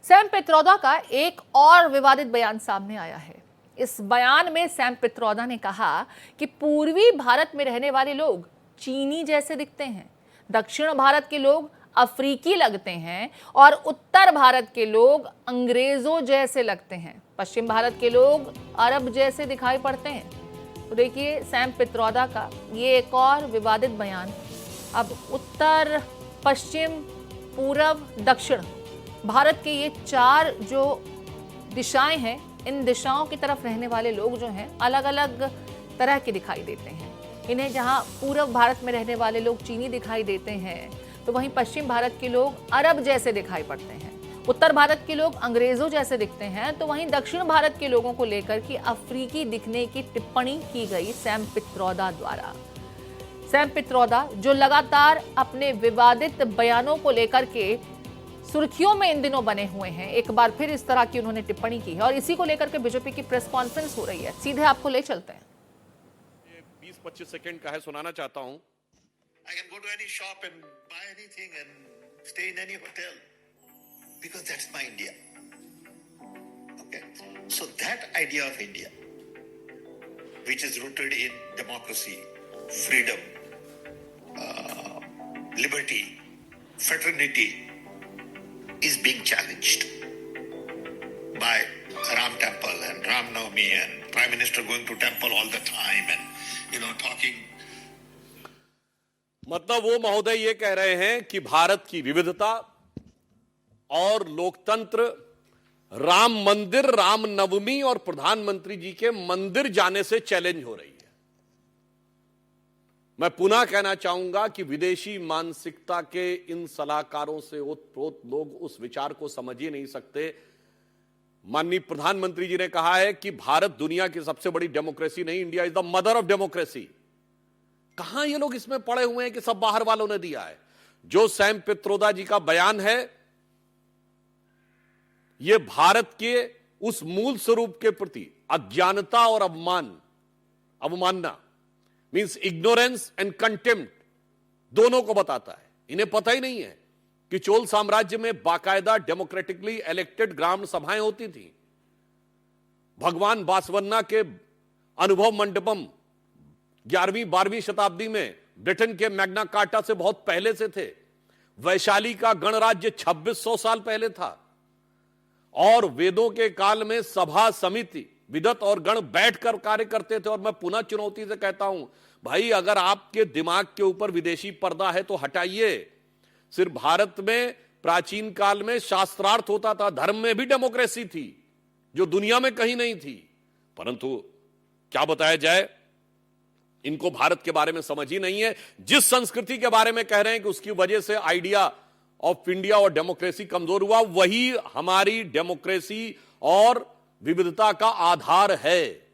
Sam Pitroda का एक और विवादित बयान सामने आया है। इस बयान में सैम पित्रोदा ने कहा कि पूर्वी भारत में रहने वाले लोग चीनी जैसे दिखते हैं, दक्षिण भारत के लोग अफ्रीकी लगते हैं और उत्तर भारत के लोग अंग्रेजों जैसे लगते हैं, पश्चिम भारत के लोग अरब जैसे दिखाई पड़ते हैं। तो देखिए सैम पित्रोदा का ये एक और विवादित बयान। अब उत्तर, पश्चिम, पूरब, दक्षिण भारत के ये चार जो दिशाएं हैं, इन दिशाओं की तरफ रहने वाले लोग जो हैं अलग अलग तरह के दिखाई देते हैं। इन्हें जहां पूर्व भारत में रहने वाले लोग चीनी दिखाई देते हैं, तो वहीं पश्चिम भारत के लोग अरब जैसे दिखाई पड़ते हैं। उत्तर भारत के लोग अंग्रेजों जैसे दिखते हैं, तो वहीं दक्षिण भारत के लोगों को लेकर के अफ्रीकी दिखने की टिप्पणी की गई सैम पित्रोदा द्वारा। सैम पित्रोदा जो लगातार अपने विवादित बयानों को लेकर के सुर्खियों में इन दिनों बने हुए हैं, एक बार फिर इस तरह की उन्होंने टिप्पणी की है और इसी को लेकर के बीजेपी की प्रेस कॉन्फ्रेंस हो रही है। सीधे आपको ले चलते हैं। 20-25 सेकंड का है, सुनाना चाहता हूं। I can go to any shop and buy anything and stay in any hotel because that's my India. Okay, so that idea of India, which is rooted in democracy, freedom, liberty, fraternity, is being challenged by Ram Temple and Ram Navami and Prime Minister going to temple all the time and talking. मतलब वो महोदय ये कह रहे हैं कि भारत की विविधता और लोकतंत्र राम मंदिर, राम नवमी और प्रधानमंत्री जी के मंदिर जाने से चैलेंज हो रही है। मैं पुनः कहना चाहूंगा कि विदेशी मानसिकता के इन सलाहकारों से ओतप्रोत लोग उस विचार को समझ ही नहीं सकते। माननीय प्रधानमंत्री जी ने कहा है कि भारत दुनिया की सबसे बड़ी डेमोक्रेसी नहीं, India is the mother of democracy. कहां ये लोग इसमें पड़े हुए हैं कि सब बाहर वालों ने दिया है। जो सैम पित्रोदा जी का बयान है, यह भारत के उस मूल स्वरूप के प्रति अज्ञानता और अवमानना मीन्स इग्नोरेंस एंड कंटेम्प्ट दोनों को बताता है। इन्हें पता ही नहीं है कि चोल साम्राज्य में बाकायदा डेमोक्रेटिकली इलेक्टेड ग्राम सभाएं होती थी। भगवान बासवन्ना के अनुभव मंडपम 11वीं-12वीं शताब्दी में ब्रिटेन के मैग्ना कार्टा से बहुत पहले से थे। वैशाली का गणराज्य 2600 साल पहले था और वेदों के काल में सभा समिति विदत और गण बैठकर कार्य करते थे। और मैं पुनः चुनौती से कहता हूं, भाई अगर आपके दिमाग के ऊपर विदेशी पर्दा है तो हटाइए। सिर्फ भारत में प्राचीन काल में शास्त्रार्थ होता था, धर्म में भी डेमोक्रेसी थी जो दुनिया में कहीं नहीं थी। परंतु क्या बताया जाए, इनको भारत के बारे में समझ ही नहीं है। जिस संस्कृति के बारे में कह रहे हैं कि उसकी वजह से आइडिया ऑफ इंडिया और डेमोक्रेसी कमजोर हुआ, वही हमारी डेमोक्रेसी और विविधता का आधार है।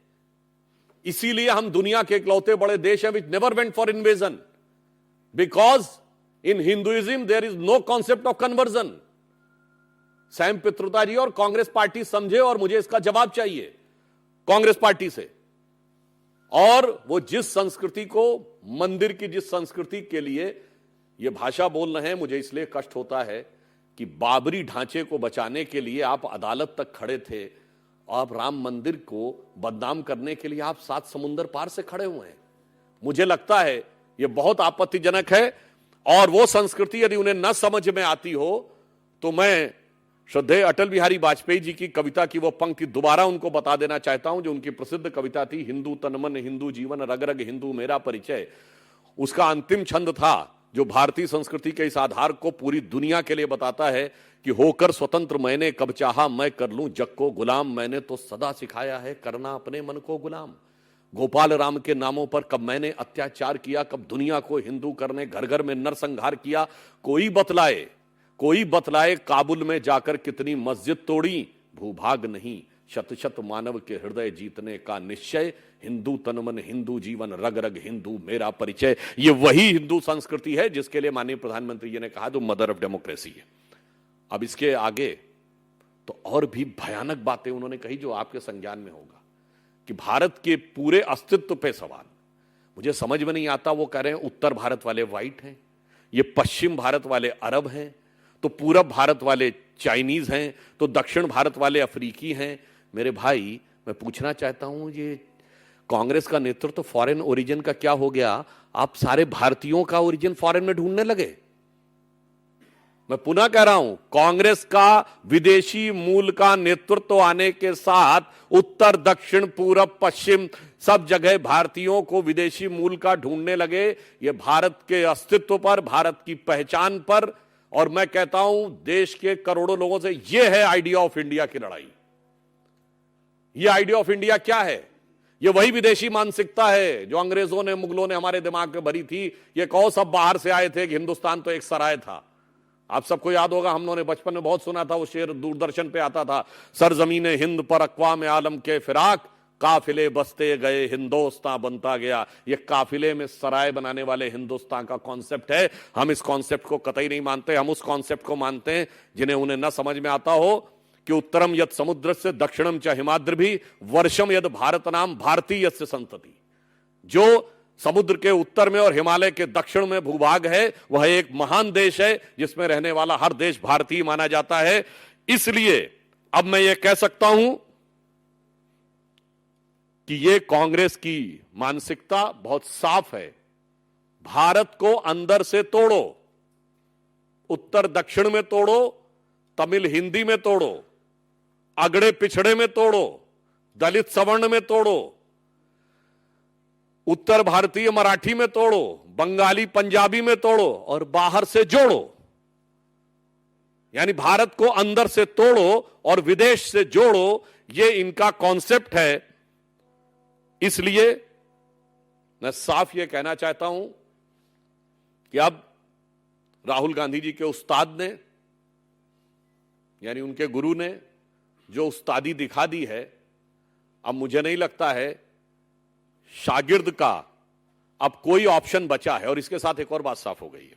इसीलिए हम दुनिया के इकलौते बड़े देश हैं which never went for invasion, because in Hinduism there is no concept of conversion. Sam Pitroda ji और कांग्रेस पार्टी समझे, और मुझे इसका जवाब चाहिए कांग्रेस पार्टी से। और वो जिस संस्कृति को, मंदिर की जिस संस्कृति के लिए ये भाषा बोल रहे हैं, मुझे इसलिए कष्ट होता है कि बाबरी ढांचे को बचाने के लिए आप अदालत तक खड़े थे, आप राम मंदिर को बदनाम करने के लिए आप 7 समुंदर पार से खड़े हुए हैं। मुझे लगता है यह बहुत आपत्तिजनक है। और वो संस्कृति यदि उन्हें न समझ में आती हो तो मैं श्रद्धेय अटल बिहारी वाजपेयी जी की कविता की वो पंक्ति दोबारा उनको बता देना चाहता हूं, जो उनकी प्रसिद्ध कविता थी, हिंदू तन मन हिंदू जीवन रग रग हिंदू मेरा परिचय। उसका अंतिम छंद था जो भारतीय संस्कृति के इस आधार को पूरी दुनिया के लिए बताता है कि होकर स्वतंत्र मैंने कब चाहा मैं कर लूं जग को गुलाम, मैंने तो सदा सिखाया है करना अपने मन को गुलाम। गोपाल राम के नामों पर कब मैंने अत्याचार किया, कब दुनिया को हिंदू करने घर घर में नरसंहार किया। कोई बतलाए काबुल में जाकर कितनी मस्जिद तोड़ी, भूभाग नहीं शत शत मानव के हृदय जीतने का निश्चय, हिंदू तन मन हिंदू जीवन रग रग हिंदू मेरा परिचय। ये वही हिंदू संस्कृति है जिसके लिए माननीय प्रधानमंत्री जी ने कहा जो मदर ऑफ डेमोक्रेसी है। अब इसके आगे तो और भी भयानक बातें उन्होंने कही जो आपके संज्ञान में होगा कि भारत के पूरे अस्तित्व पे सवाल। मुझे समझ में नहीं आता, वो कह रहे हैं उत्तर भारत वाले व्हाइट हैं, ये पश्चिम भारत वाले अरब हैं, तो पूरब भारत वाले चाइनीज हैं, तो दक्षिण भारत वाले अफ्रीकी हैं। मेरे भाई, मैं पूछना चाहता हूं, ये कांग्रेस का नेतृत्व तो फॉरेन ओरिजिन का क्या हो गया? आप सारे भारतीयों का ओरिजिन फॉरेन में ढूंढने लगे। मैं पुनः कह रहा हूं, कांग्रेस का विदेशी मूल का नेतृत्व आने के साथ उत्तर, दक्षिण, पूरब, पश्चिम सब जगह भारतीयों को विदेशी मूल का ढूंढने लगे। ये भारत के अस्तित्व पर, भारत की पहचान पर, और मैं कहता हूं देश के करोड़ों लोगों से, यह है आइडिया ऑफ इंडिया की लड़ाई। यह आइडिया ऑफ इंडिया क्या है? यह वही विदेशी मानसिकता है जो अंग्रेजों ने, मुगलों ने हमारे दिमाग में भरी थी। ये कहो सब बाहर से आए थे कि हिंदुस्तान तो एक सराय था। आप सबको याद होगा, हम लोगों ने बचपन में बहुत सुना था, वो शेर दूरदर्शन पे आता था, सरजमीने हिंद पर अक़वाम आलम के फिराक, काफिले बसते गए हिंदुस्तान बनता गया। ये काफिले में सराय बनाने वाले हिंदुस्तान का कॉन्सेप्ट है। हम इस कॉन्सेप्ट को कतई नहीं मानते। हम उस कॉन्सेप्ट को मानते हैं जिन्हें उन्हें न समझ में आता हो कि उत्तरम यद समुद्र से दक्षिणम च हिमाद्र भी वर्षम यद भारत नाम भारतीय यस्य संतति। जो समुद्र के उत्तर में और हिमालय के दक्षिण में भूभाग है, वह एक महान देश है जिसमें रहने वाला हर देश भारतीय माना जाता है। इसलिए अब मैं यह कह सकता हूं कि यह कांग्रेस की मानसिकता बहुत साफ है। भारत को अंदर से तोड़ो, उत्तर दक्षिण में तोड़ो, तमिल हिंदी में तोड़ो, अगड़े पिछड़े में तोड़ो, दलित सवर्ण में तोड़ो, उत्तर भारतीय मराठी में तोड़ो, बंगाली पंजाबी में तोड़ो, और बाहर से जोड़ो। यानी भारत को अंदर से तोड़ो और विदेश से जोड़ो, यह इनका कॉन्सेप्ट है। इसलिए मैं साफ यह कहना चाहता हूं कि अब राहुल गांधी जी के उस्ताद ने, यानी उनके गुरु ने जो उस्तादी दिखा दी है, अब मुझे नहीं लगता है शागिर्द का अब कोई ऑप्शन बचा है। और इसके साथ एक और बात साफ हो गई है,